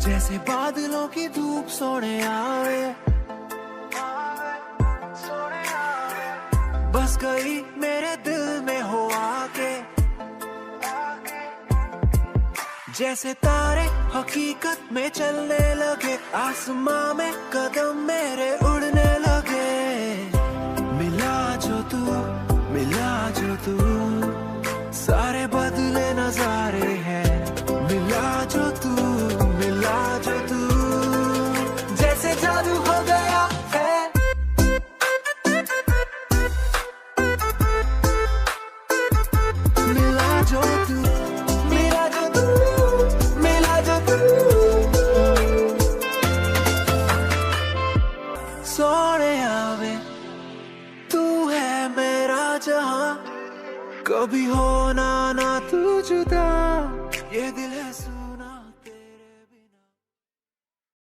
जैसे बादलों की धूप सोने आवे, बस गई मेरे दिल में हो आके। जैसे तारे हकीकत में चलने लगे, आसमां में कदम मेरे उड़ने लगे। मिला जो तू सारे बदले नजारे हैं। मिला जो तू जैसे जादू हो गया है। मिला जो तू सोने आवे, तू है मेरा जहां, कभी होना ना तू जुदा, ये दिल है